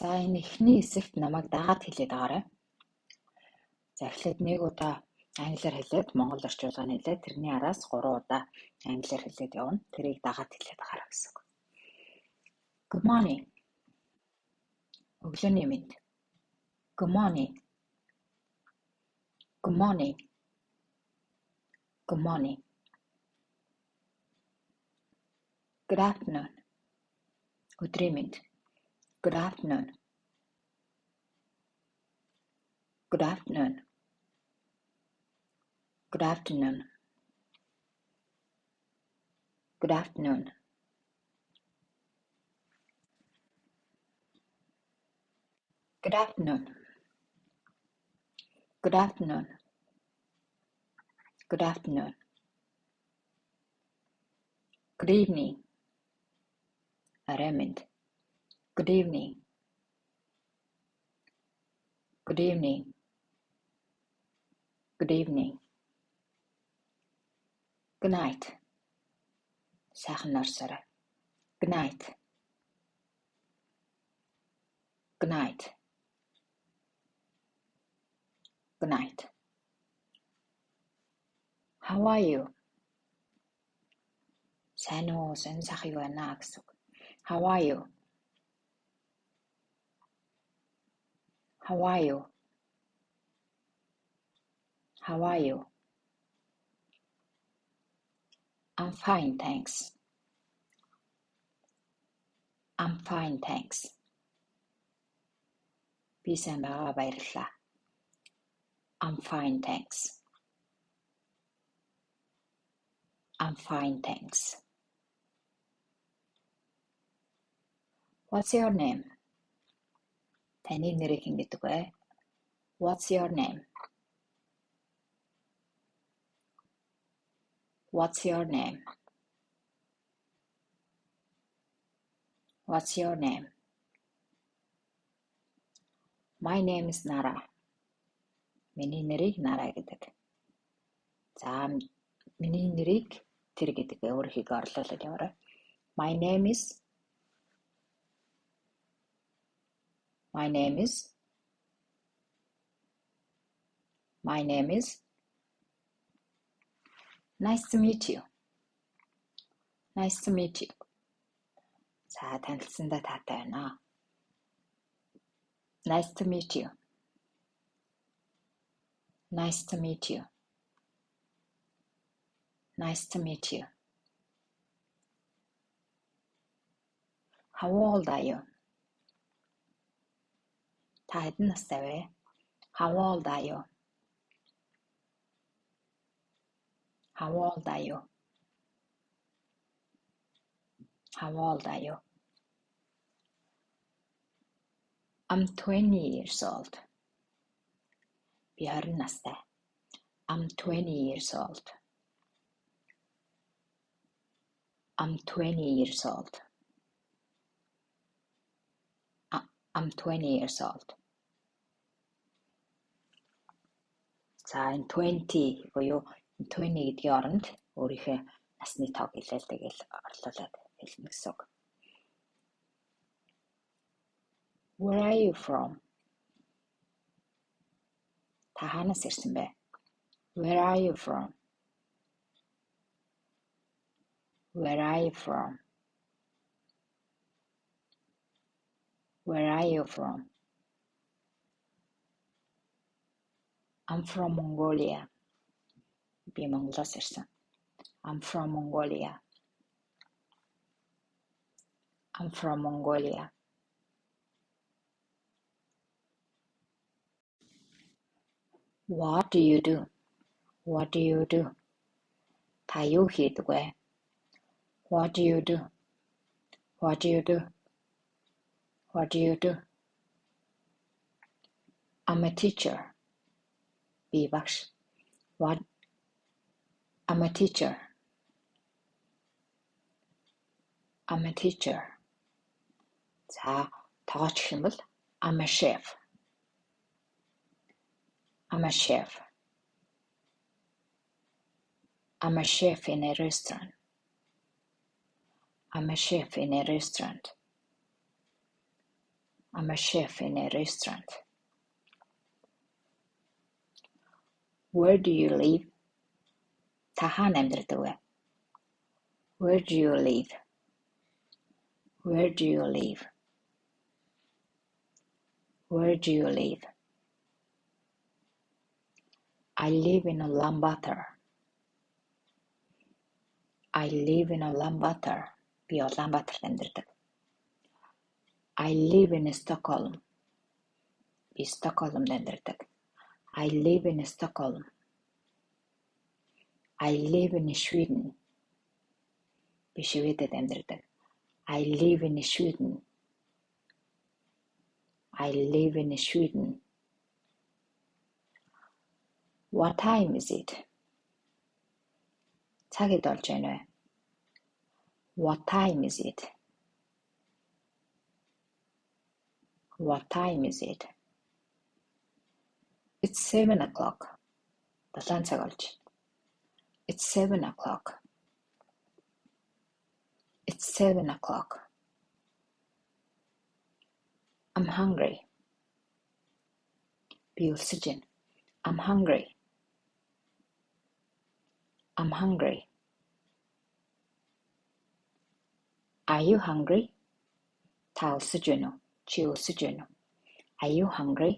За энэ эхний хэсэгт намайг дагаад хэлээд байгаарай. За эхлээд нэг удаа англиар хэлээд монгол орчуулгыг хэлээд тэрний араас 3 удаа англиар хэлээд явна. Тэрийг дагаад хэлээд байгаарай гэсэн үг. Good morning. Өглөөний мэнд. Good morning. Good morning. Good morning. Good afternoon. Өдрийн мэнд. Good afternoon. Good afternoon. Good afternoon. Good afternoon. Good afternoon. Good afternoon. Good afternoon. Good evening. Aramind. Good evening. Good evening. Good evening. Good night. Сайхан орсорой. Good night. Good night. Good night. How are you? Сайн уу? Сайн сайхан юу байна гэсэн үг. How are you? How are you? How are you? I'm fine, thanks. I'm fine, thanks. Би сайн байгаа, баярлалаа. I'm fine, thanks. I'm fine, thanks. What's your name? Таны нэрийг хэн гэдэг вэ? What's your name? What's your name? What's your name? My name is Nara. Миний нэрийг Nara гэдэг. За миний нэрийг тэр гэдэг өөрийнхөө орлуулад яваарай. My name is Nice to meet you. Nice to meet you. За танилцсандаа таатай байна. Nice to meet you. Nice to meet you. Nice to meet you. How old are you? Та хэдэн настай вэ? How old are you? How old are you? How old are you? I'm 20 years old. Би 20 настай. I'm 20 years old. I'm 20 years old. I'm 20 years old. За энэ 20 буюу 20 гэдгийн оронд өөрийнхөө насны тоог хэлээл тэгэл орлуулад хэлнэ гэсэн үг. Where are you from? Та хаанаас ирсэн бэ? Where are you from? Where are you from? Where are you from? I'm from Mongolia. Би Монголоос ирсэн. I'm from Mongolia. I'm from Mongolia. What do you do? What do you do? Та юу хийдэг вэ? What do you do? What do you do? What do you do? I'm a teacher. Би багш. What? I'm a teacher. I'm a teacher. За тоогооч гэх юм бол I'm a chef. I'm a chef. I'm a chef in a restaurant. I'm a chef in a restaurant. I'm a chef in a restaurant. Where do you live? Та хаана амьдардаг вэ? Where do you live? Where do you live? Where do you live? I live in Ulaanbaatar. I live in Ulaanbaatar. Би Улаанбаатарт амьдардаг. I live in Stockholm. Би Стокгольмд амьдардаг. I live in Stockholm. I live in Sweden. Би Шведэд амьдардаг. I live in Sweden. I live in Sweden. What time is it? Цагид болж байна вэ? What time is it? What time is it? It's 7 o'clock. 7 цаг болж. It's 7 o'clock. It's 7 o'clock. I'm hungry. Би өлсөж байна. I'm hungry. I'm hungry. Are you hungry? Та өлсөж байна уу? Чи өлсөж байна уу? Are you hungry?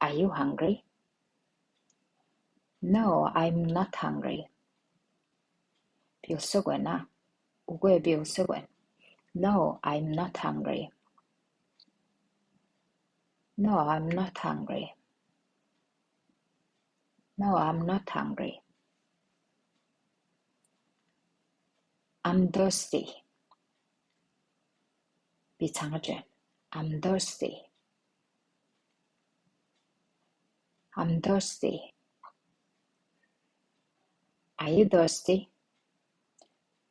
Are you hungry? No, I'm not hungry. Би өлсөг байна. Үгүй ээ, би өлсөг байна. No, I'm not hungry. No, I'm not hungry. No, I'm not hungry. I'm thirsty. Би цангаж байна. I'm thirsty. I'm thirsty. Are you thirsty?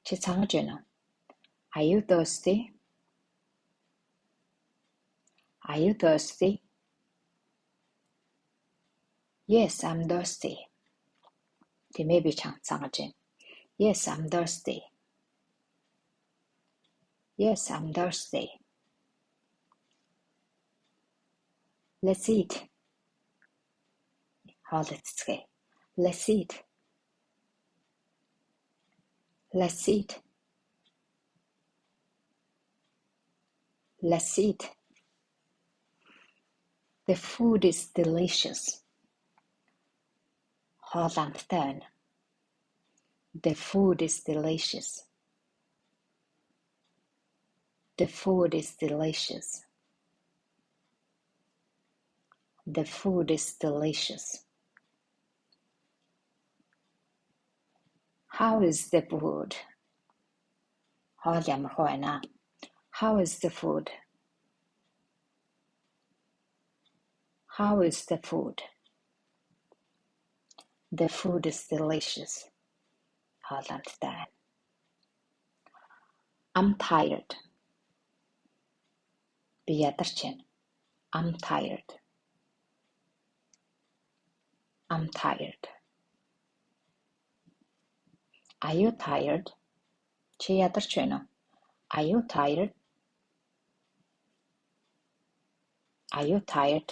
Чи цангаж байна уу? Are you thirsty? Are you thirsty? Yes, I'm thirsty. Тэмээ би цангаж байна. Yes, I'm thirsty. Yes, I'm thirsty. Let's eat. Хоол идцгээе. Let's eat. Let's eat. Let's eat. The food is delicious. Хоол амттай байна. The food is delicious. The food is delicious. The food is delicious. How is the food? Хоол ямар байна? How is the food? How is the food? The food is delicious. Хоол амттай байна. I'm tired. Би ядарч байна. I'm tired. I'm tired. Are you tired? Чи ядарч байна уу? Are you tired? Are you tired?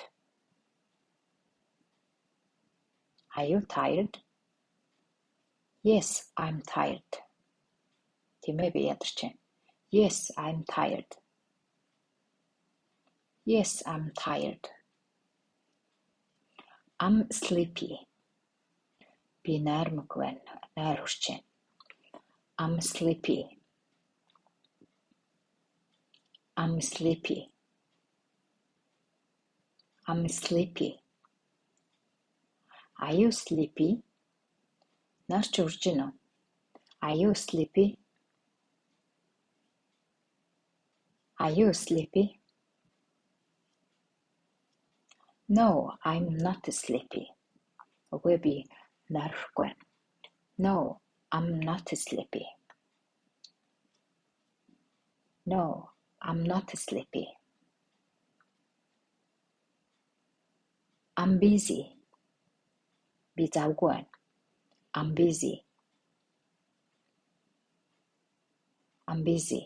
Are you tired? Yes, I'm tired. Тэмээ би ядарч байна. Yes, I'm tired. Yes, I'm tired. I'm sleepy. Би найрмаг байна. Найр хүрч байна. I'm sleepy. I'm sleepy. I'm sleepy. Are you sleepy? Нар ч үрж байна уу? Are you sleepy? Are you sleepy? No, I'm not sleepy. Үгүй би найрахгүй байна. No, I'm not sleepy. No, I'm not sleepy. I'm busy. Би завгүй байна. I'm busy. I'm busy.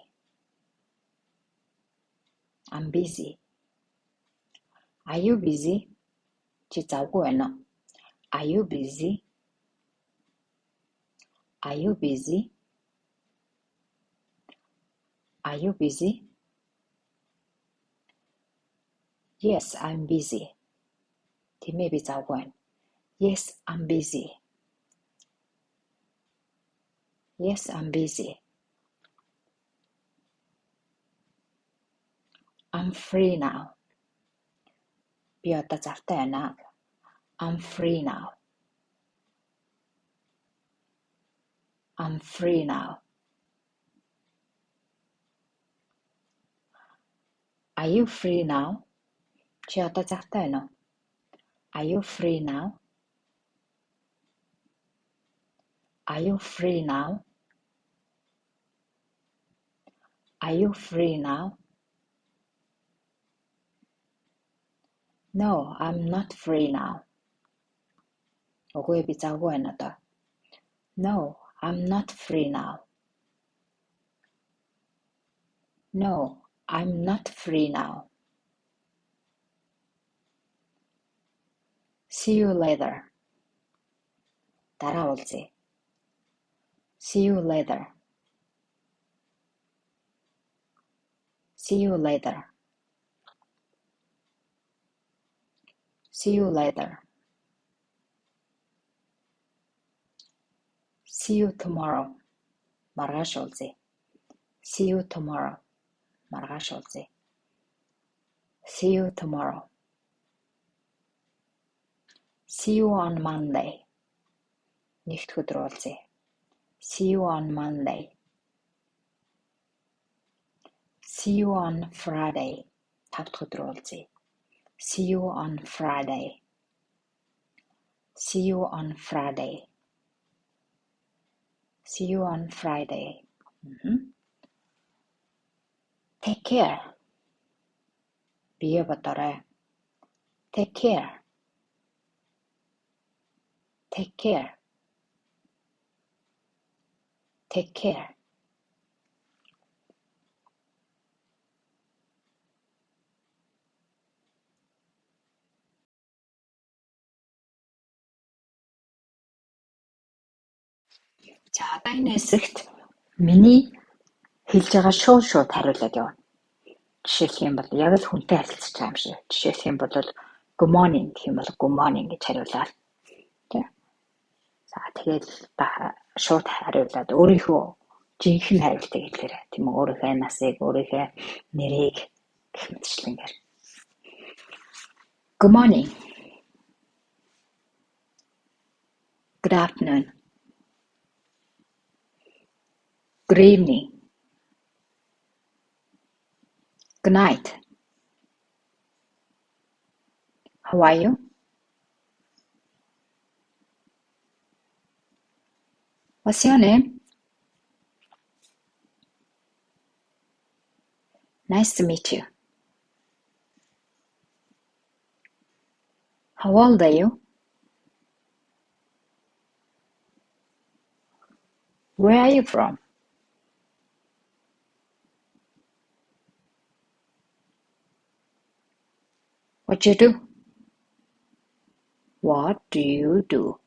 I'm busy. Are you busy? Чи завгүй байна уу? Are you busy? Are you busy? Are you busy? Yes, I'm busy. Тийм ээ би завгүй байна. Yes, I'm busy. Yes, I'm busy. I'm free now. Би одоо завтай байна. I'm free now. I'm free now. Are you free now? Чи одоо завтай байна уу? Are you free now? Are you free now? Are you free now? No, I'm not free now. Үгүй би завгүй байна одоо. No, I'm not free now. No, I'm not free now. See you later. Дараа уулзъя. See you later. See you later. See you later. See you tomorrow. Маргааш уулзъя. See you tomorrow. Маргааш уулзъя. See you tomorrow. See you on Monday. Нэгд өдөр уулзъя. See you on Monday. See you on Friday. Тавд өдөр уулзъя. See you on Friday. See you on Friday. See you on Friday. Take care. Бие бодорой. Take care. Take care. Take care. За одоо энэ хэсэгт миний хэлж байгаа шууд хариулаад явна. Жишээлх юм бол яг л хүнтэй харилцаж байгаа юм шиг. Жишээлх юм бол good morning гэх юм бол good morning гэж хариулаад. Тэ. За тэгээд шууд хариулаад өөрийнхөө жинхэнэ хариултыг хэлээрэй. Тийм үү? Өөрийнхөө насыг, өөрийнхөө нэрийг гэх мэтчлэнгээр. Good morning. Good afternoon. Good evening. Good night. How are you? What's your name? Nice to meet you. How old are you? Where are you from? What do you do? What do you do?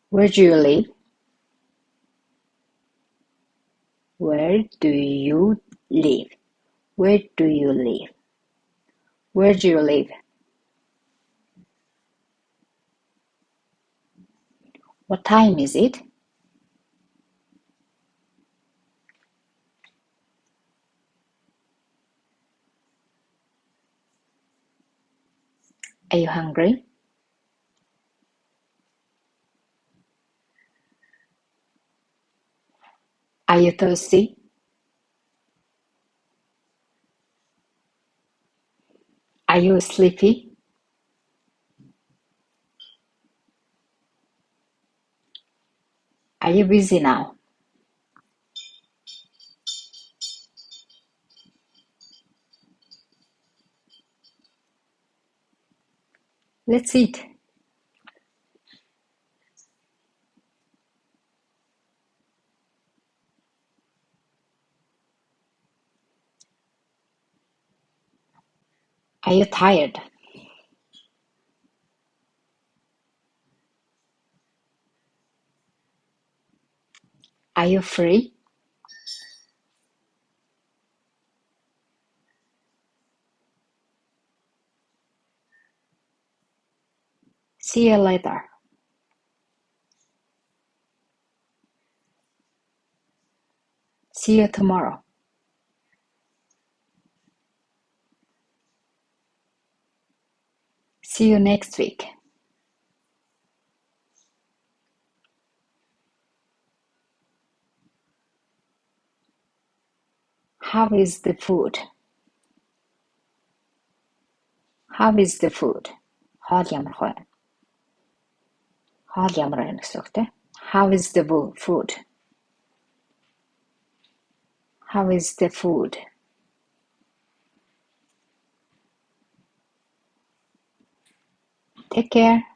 Where do you live? Where do you live? Where do you live? Where do you live? What time is it? Are you hungry? Are you thirsty? Are you sleepy? Are you busy now? Let's eat. Are you tired? Are you free? See you later. See you tomorrow. See you next week. How is the food? How is the food? Хоол ямар вэ? Хоол ямар байна гэсэн үг те. How is the food? How is the food? Take care.